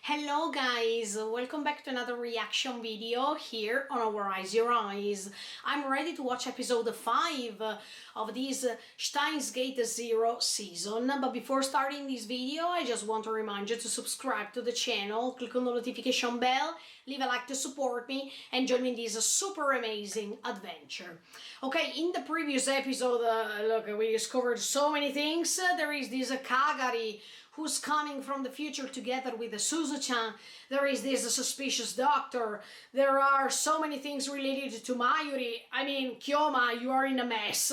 Hello guys, welcome back to another reaction video here on Our Eyes Your Eyes. I'm ready to watch episode 5 of this Steins Gate Zero season, but before starting this video I just want to remind you to subscribe to the channel, click on the notification bell, leave a like to support me and join me in this super amazing adventure. Okay, in the previous episode, look, we discovered so many things. There is this Kagari who's coming from the future together with the Suzu-chan. There is this suspicious doctor. There are so many things related to Mayuri. I mean, Kyoma, you are in a mess.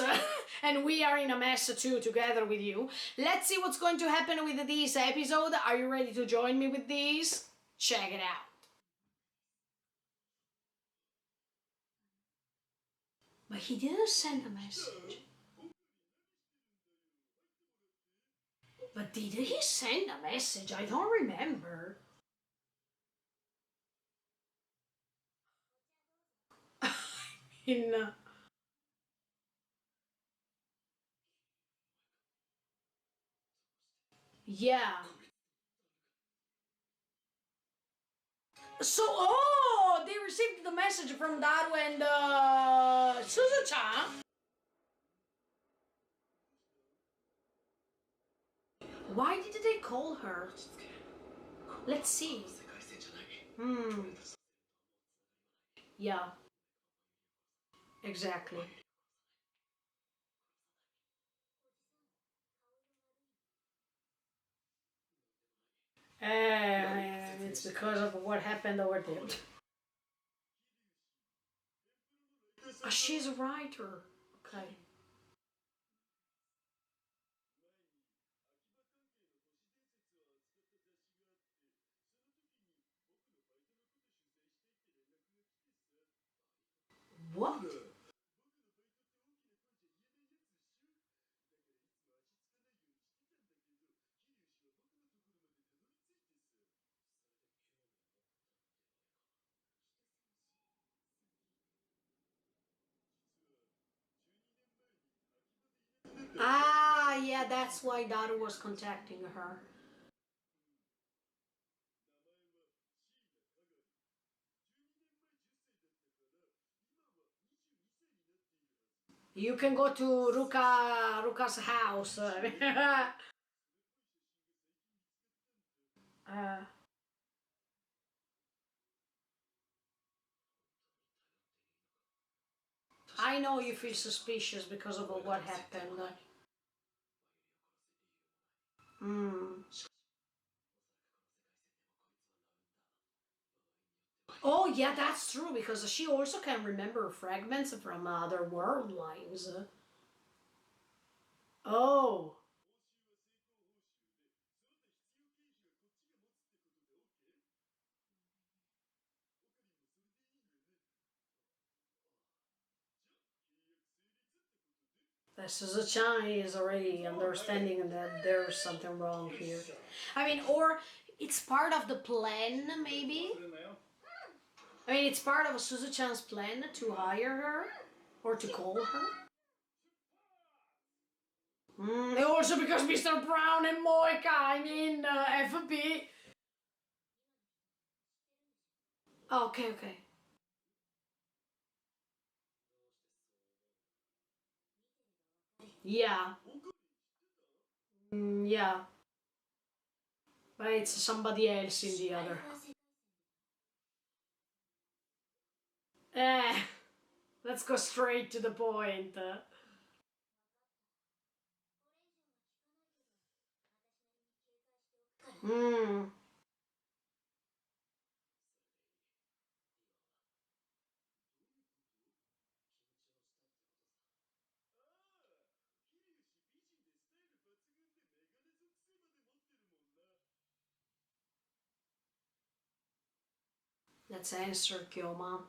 And we are in a mess too, together with you. Let's see what's going to happen with this episode. Are you ready to join me with this? Check it out. But he didn't send a message. But did he send a message? I don't remember. In yeah. So, oh, they received the message from Daru and Suzu-chan. Why did they call her? Let's see. Yeah, exactly. And it's because of what happened over there. She's a writer. Okay. What? Ah, yeah, that's why Daru was contacting her. You can go to Ruka's house. uh, I know you feel suspicious because of what happened. Mm. Oh, yeah, that's true, because she also can remember fragments from other world lines. Oh. The Suzu-chan is already understanding that there's something wrong here. I mean, or it's part of the plan, maybe? I mean, it's part of Suzu-chan's plan to hire her? Or to call her? Also because Mr. Brown and Moika, I mean, FB. Oh, okay, okay. Yeah. Yeah. But it's somebody else in the other. Eh, let's go straight to the point. Hmm. Let's answer Kyoma.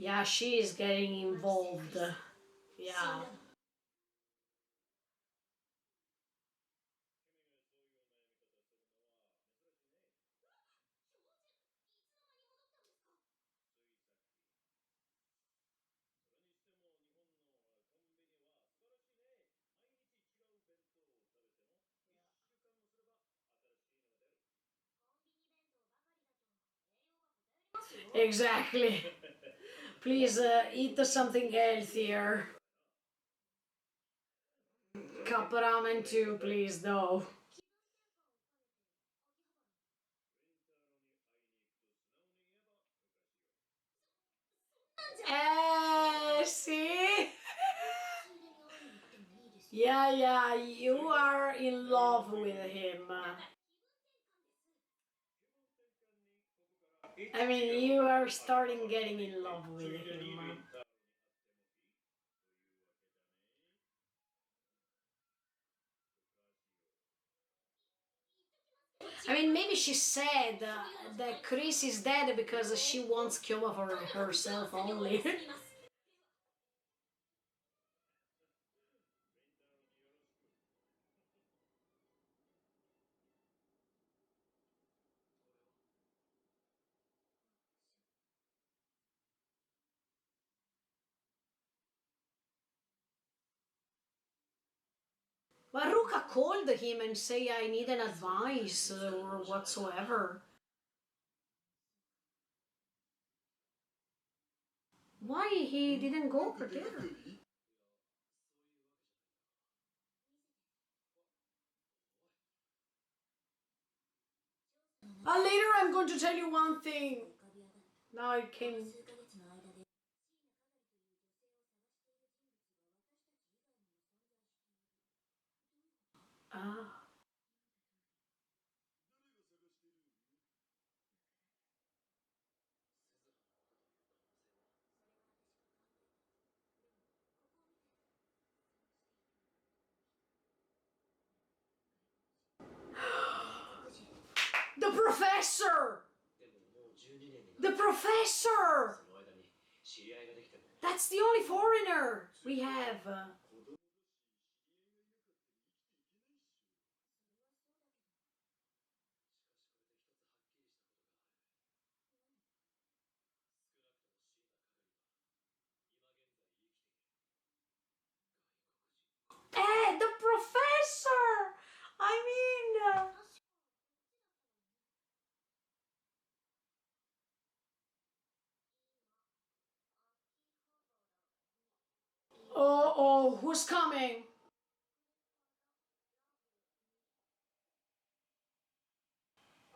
Yeah, she is getting involved. Yeah. Exactly. Please eat something healthier. Cup ramen too, please, though. See? Yeah, yeah, you are in love with him. I mean, you are starting getting in love with him. I mean, maybe she said that Chris is dead because she wants Kyoma for herself only. But Ruka called him and say, I need an advice or whatsoever. Why he didn't go over there? Later I'm going to tell you one thing. Now I came. Ah. The professor! The professor! That's the only foreigner we have. The professor! I mean... oh, who's coming?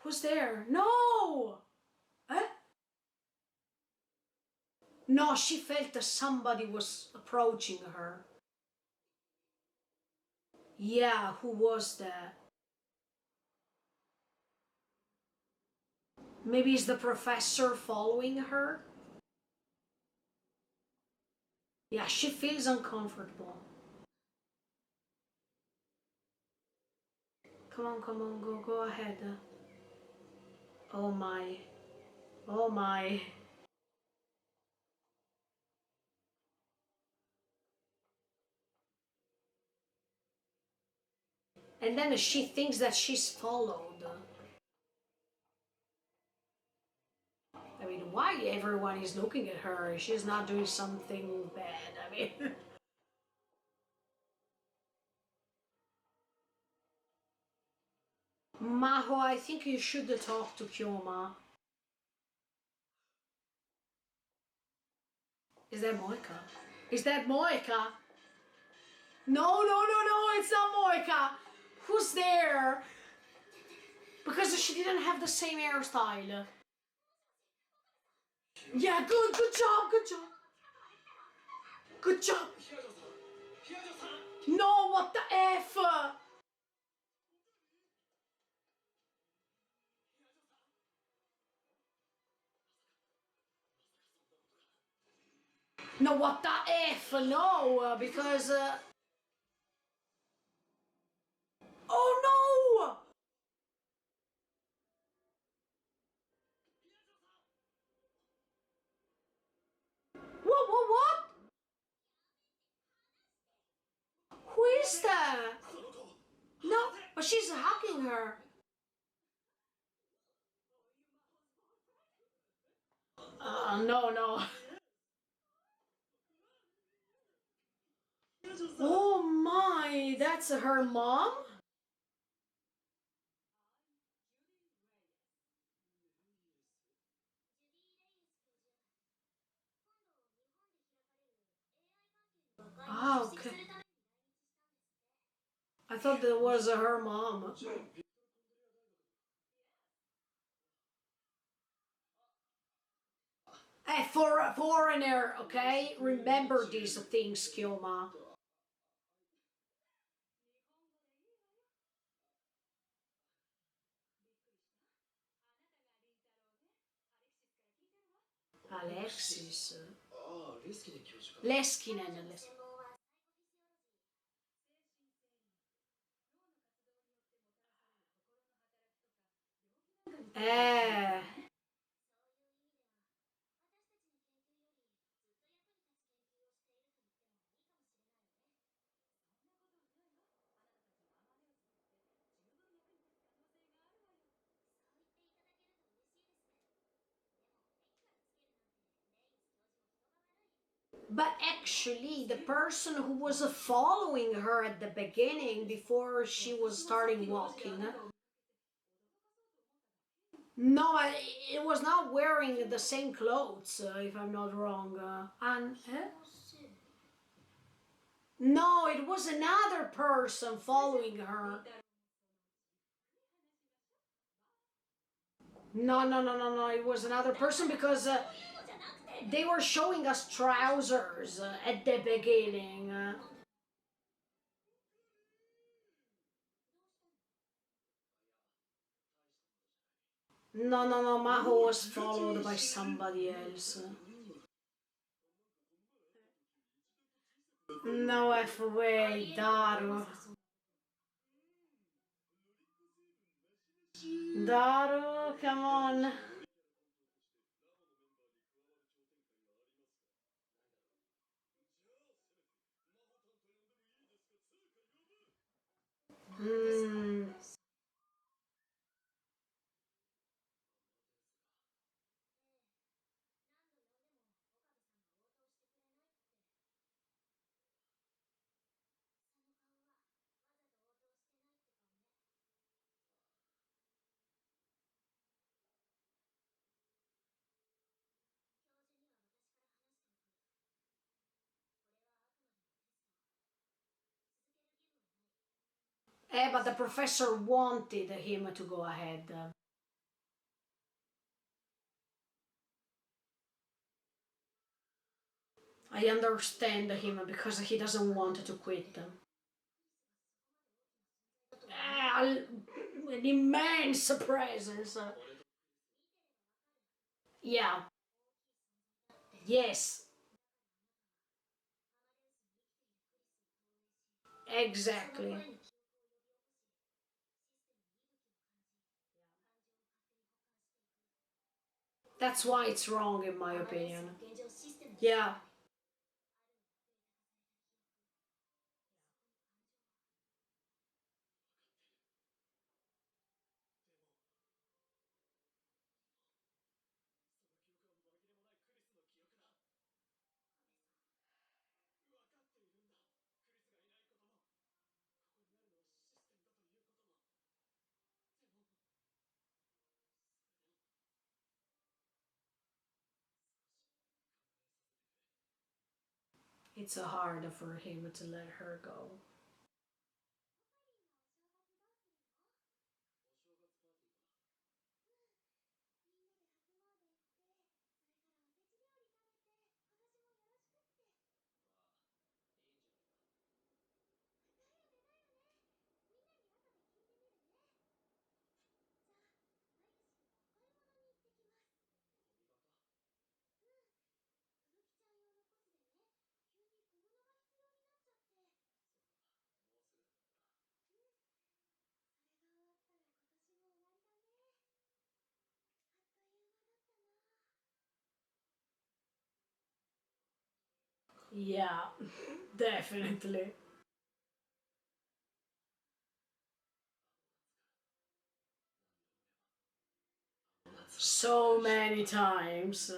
Who's there? No! Huh? No, she felt that somebody was approaching her. Yeah, who was that? Maybe it's the professor following her? Yeah, she feels uncomfortable. Come on, go ahead. Oh my. Oh my. And then she thinks that she's followed. I mean, why everyone is looking at her? She's not doing something bad. I mean... Maho, I think you should talk to Kyoma. Is that Moika? Is that Moika? No, it's not Moika. Who's there? Because she didn't have the same hairstyle. Yeah, good job, good job. Good job. No, what the F? No, what the F? No, because... oh no! is that? No, but she's hugging her. No, no. Oh my, that's her mom? Ah, okay. I thought that was her mom. For a foreigner, okay? Remember these things, Kyoma. Alexis. Leskinen. Eh. But actually, the person who was following her at the beginning before she was starting walking. No, it was not wearing the same clothes, if I'm not wrong. And no, it was another person following her. No, no, no, no, no. It was another person because they were showing us trousers at the beginning. No, no, no. Maho was followed by somebody else. No way, Daru. Daru, come on. Hmm. But the professor wanted him to go ahead. I understand him because he doesn't want to quit. An immense presence. Yeah, yes, exactly. That's why it's wrong, in my opinion. Yeah. It's hard for him to let her go. Yeah, definitely. So many times.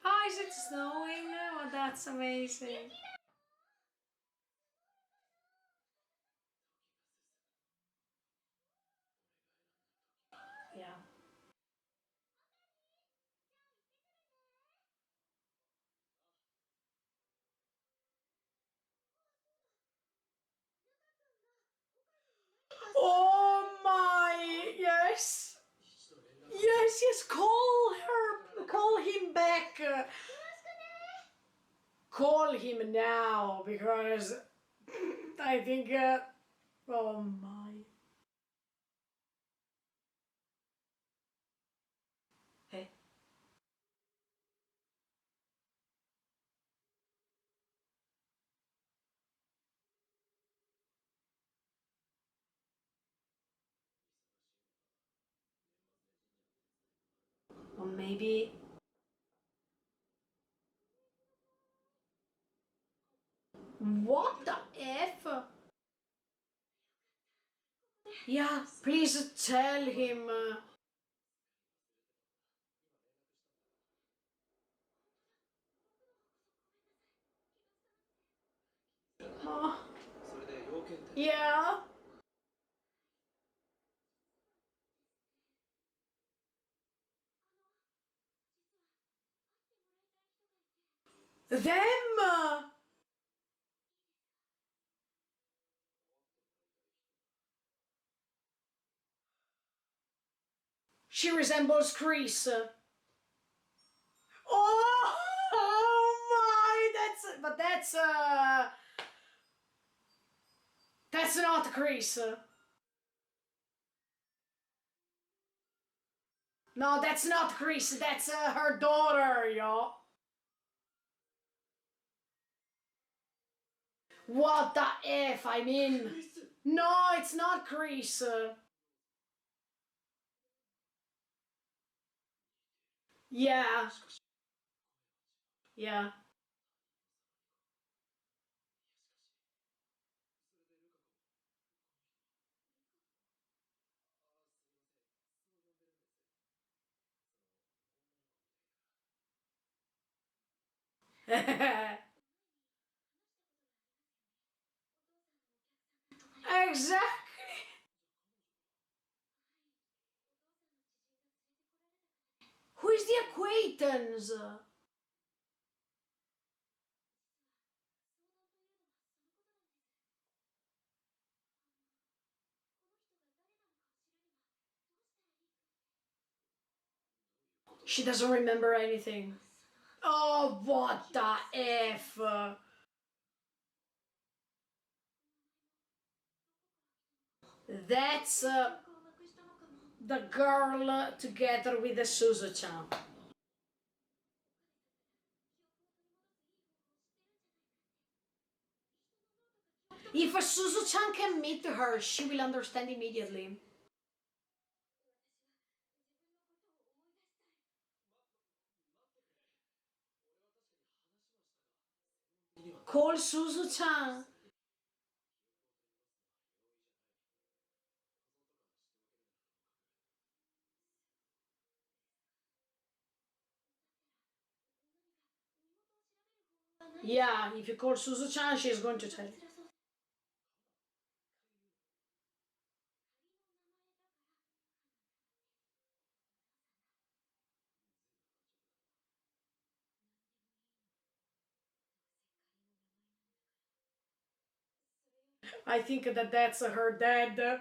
Oh, is it snowing? Oh, that's amazing. Yeah. Oh my, yes. Yes, yes, call her, call him back. Call him now, because I think, oh my. Hey. Or maybe, what the F? Yeah, please tell him. Oh, yeah. Them! She resembles Chris. Oh, oh my! That's not Chris. No, that's not Chris. That's her daughter, yo. What the F? I mean, no, it's not Chris. Yeah, yeah. Exactly. Who is the acquaintance? She doesn't remember anything. Oh, what the F? That's the girl together with the Suzu-chan. If a Suzu-chan can meet her, she will understand immediately. Call Suzu-chan. Yeah, if you call Suzu-chan, she's going to tell you. I think that that's her dad.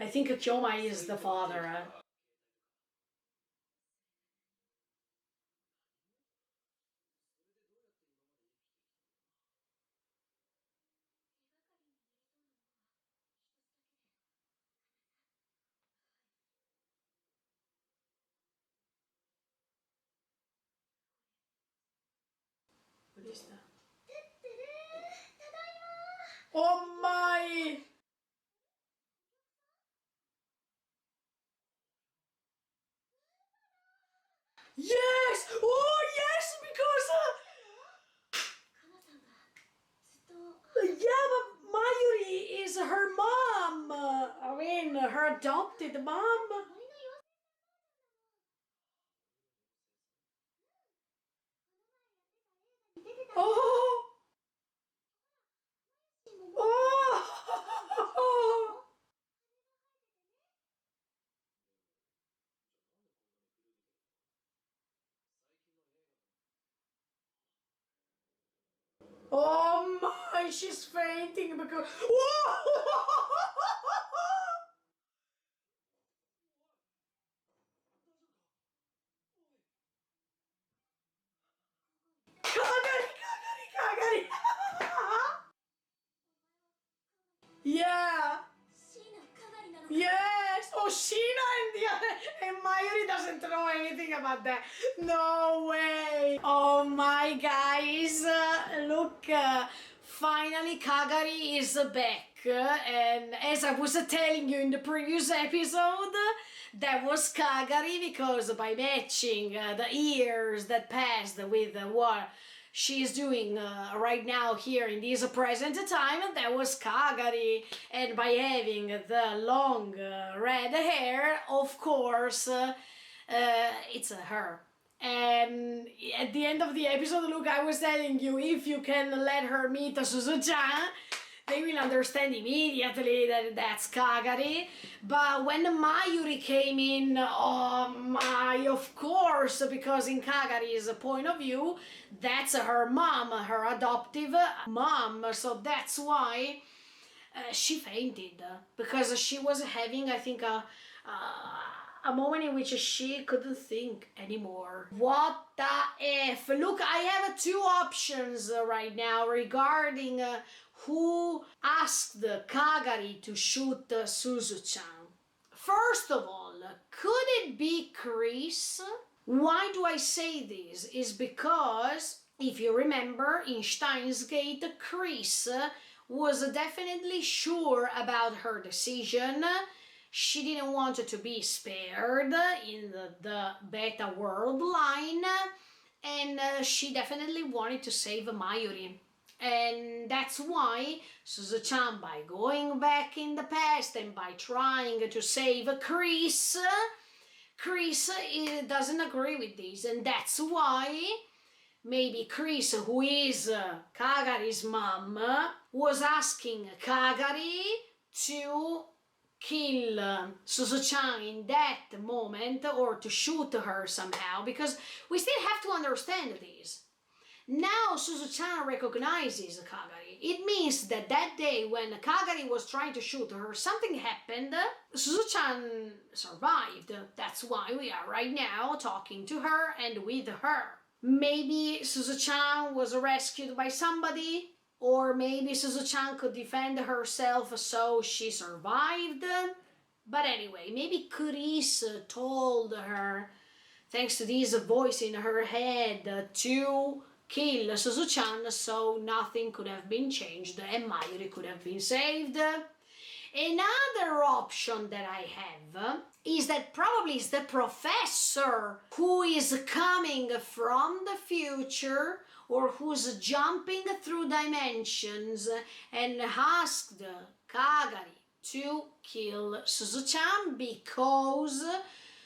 I think Kyoma is the father. What is that? Oh my! Yes! Oh yes! Because her adopted mom. Oh! Oh! Oh my, she's fainting because. Kagari, kagari, kagari. Yeah. Yes. Oh, Sheena and Mayuri doesn't know anything about that. No way. Oh my guys, look. Finally, Kagari is back, and as I was telling you in the previous episode, that was Kagari because by matching the years that passed with what she is doing right now here in this present time, that was Kagari, and by having the long red hair, of course, it's her. And at the end of the episode, look, I was telling you, if you can let her meet Suzu-chan, they will understand immediately that that's Kagari. But when Mayuri came in, oh my, of course, because in Kagari's point of view, that's her mom, her adoptive mom. So that's why she fainted, because she was having, I think, a moment in which she couldn't think anymore. What the F? Look, I have two options right now regarding who asked Kagari to shoot Suzu-chan. First of all, could it be Chris? Why do I say this? Is because, if you remember, in Steins Gate, Chris was definitely sure about her decision. She didn't want to be spared in the beta world line, and she definitely wanted to save Mayuri. And that's why Suzu-chan, by going back in the past and by trying to save Chris, doesn't agree with this, and that's why maybe Chris, who is Kagari's mom, was asking Kagari to kill Suzu-chan in that moment, or to shoot her somehow, because we still have to understand this. Now Suzu-chan recognizes Kagari. It means that that day when Kagari was trying to shoot her, something happened. Suzu-chan survived. That's why we are right now talking to her and with her. Maybe Suzu-chan was rescued by somebody, or maybe Suzu-chan could defend herself, so she survived. But anyway, maybe Chris told her, thanks to this voice in her head, to kill Suzu-chan, so nothing could have been changed and Mayuri could have been saved. Another option that I have is that probably it's the professor who is coming from the future, or who's jumping through dimensions, and asked Kagari to kill Suzu-chan, because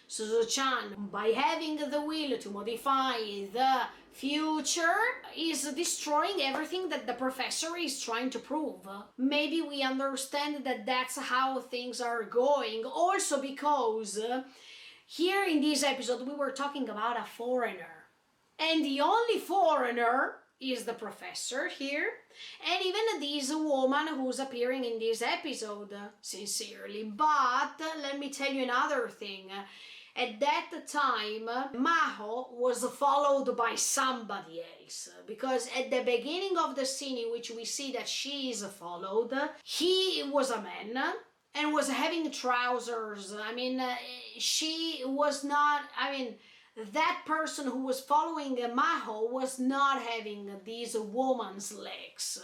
Suzu-chan, by having the will to modify the future, is destroying everything that the professor is trying to prove. Maybe we understand that that's how things are going, also because here in this episode we were talking about a foreigner, and the only foreigner is the professor here, and even this woman who's appearing in this episode, sincerely. But let me tell you another thing. At that time, Maho was followed by somebody else, because at the beginning of the scene in which we see that she is followed, he was a man and was having trousers. I mean, she was not, I mean, that person who was following Maho was not having these woman's legs.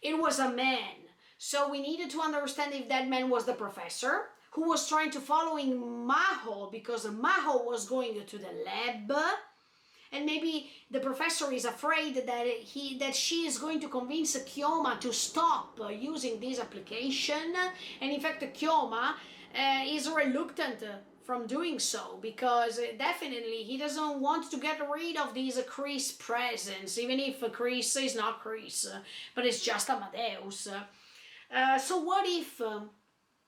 It was a man. So we needed to understand if that man was the professor, who was trying to following Maho because Maho was going to the lab, and maybe the professor is afraid that she is going to convince Kyoma to stop using this application, and in fact Kyoma is reluctant from doing so, because definitely he doesn't want to get rid of these Chris presence, even if Chris is not Chris, but it's just Amadeus. So what if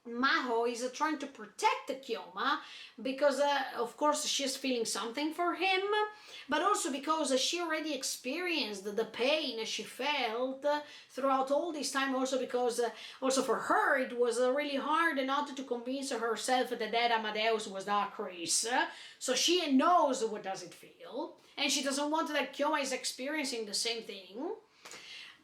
Maho is trying to protect Kyoma, because of course she's feeling something for him, but also because she already experienced the pain she felt throughout all this time, also because also for her it was really hard not to convince herself that Amadeus was not Chris, so she knows what does it feel, and she doesn't want that Kyoma is experiencing the same thing.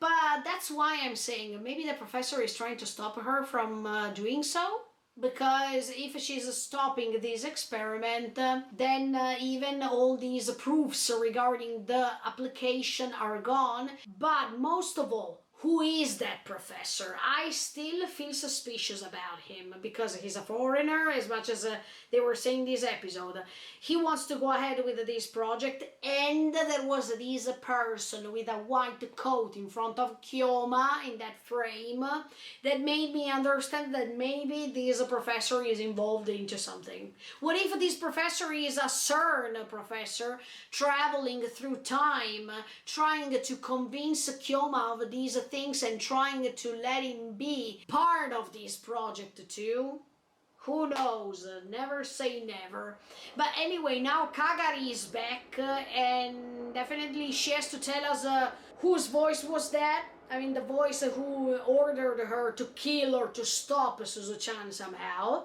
But that's why I'm saying maybe the professor is trying to stop her from doing so. Because if she's stopping this experiment, then even all these proofs regarding the application are gone. But most of all, who is that professor? I still feel suspicious about him, because he's a foreigner, as much as they were saying this episode. He wants to go ahead with this project, and there was this person with a white coat in front of Kyoma in that frame that made me understand that maybe this professor is involved into something. What if this professor is a CERN professor traveling through time, trying to convince Kyoma of these things and trying to let him be part of this project too? Who knows? Never say never. But anyway, now Kagari is back, and definitely she has to tell us whose voice was that. I mean, the voice who ordered her to kill or to stop Suzu-chan somehow.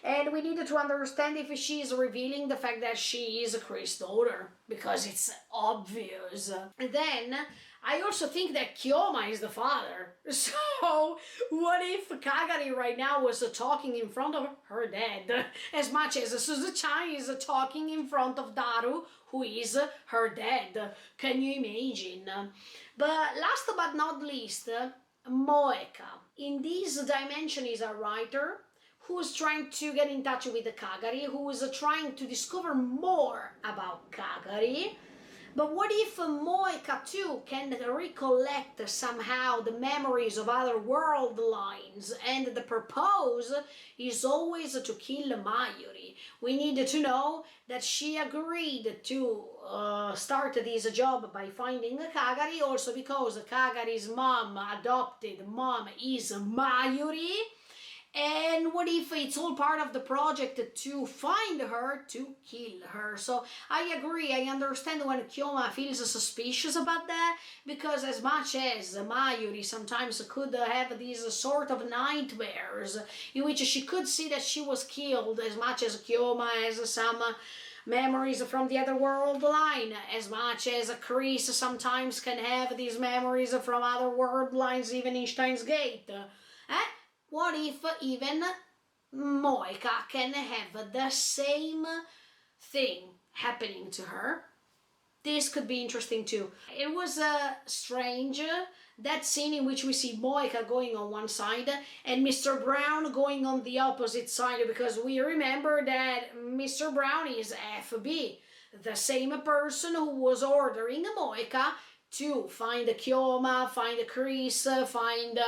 And we needed to understand if she is revealing the fact that she is Chris' daughter, because it's obvious. And then I also think that Kyoma is the father. So what if Kagari right now was talking in front of her dad, as much as Suzu-chan is talking in front of Daru, who is her dad? Can you imagine? But last but not least, Moeka. In this dimension is a writer who's trying to get in touch with Kagari, who is trying to discover more about Kagari. But what if Moeka too can recollect somehow the memories of other world lines, and the purpose is always to kill Mayuri? We need to know that she agreed to start this job by finding Kagari, also because Kagari's adopted mom is Mayuri. And what if it's all part of the project to find her, to kill her? So I agree, I understand when Kyoma feels suspicious about that, because as much as Mayuri sometimes could have these sort of nightmares in which she could see that she was killed, as much as Kyoma has some memories from the other world line, as much as Chris sometimes can have these memories from other world lines, even in Steins Gate. What if even Moeka can have the same thing happening to her? This could be interesting too. It was strange, that scene in which we see Moeka going on one side and Mr. Brown going on the opposite side, because we remember that Mr. Brown is FB, the same person who was ordering Moeka to find Kyoma, find Chris, find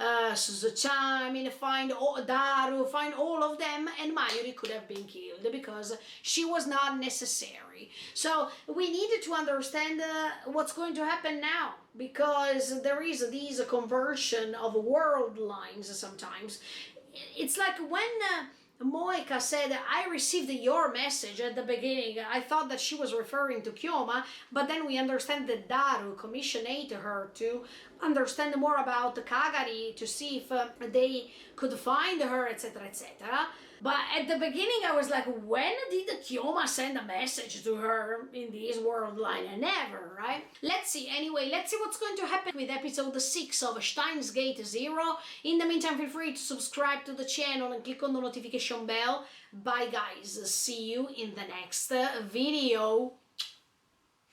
Suzu-chan, I mean, find Daru, find all of them, and Mayuri could have been killed because she was not necessary. So we needed to understand what's going to happen now, because there is this conversion of world lines sometimes. It's like when Moeka said, I received your message at the beginning. I thought that she was referring to Kyoma, but then we understand that Daru commissioned her to understand more about Kagari, to see if they could find her, etc., etc. But at the beginning I was like, when did Kyoma send a message to her in this world line? Never, right? Let's see. Anyway, let's see what's going to happen with episode 6 of Steins Gate Zero. In the meantime, feel free to subscribe to the channel and click on the notification bell. Bye guys, see you in the next video.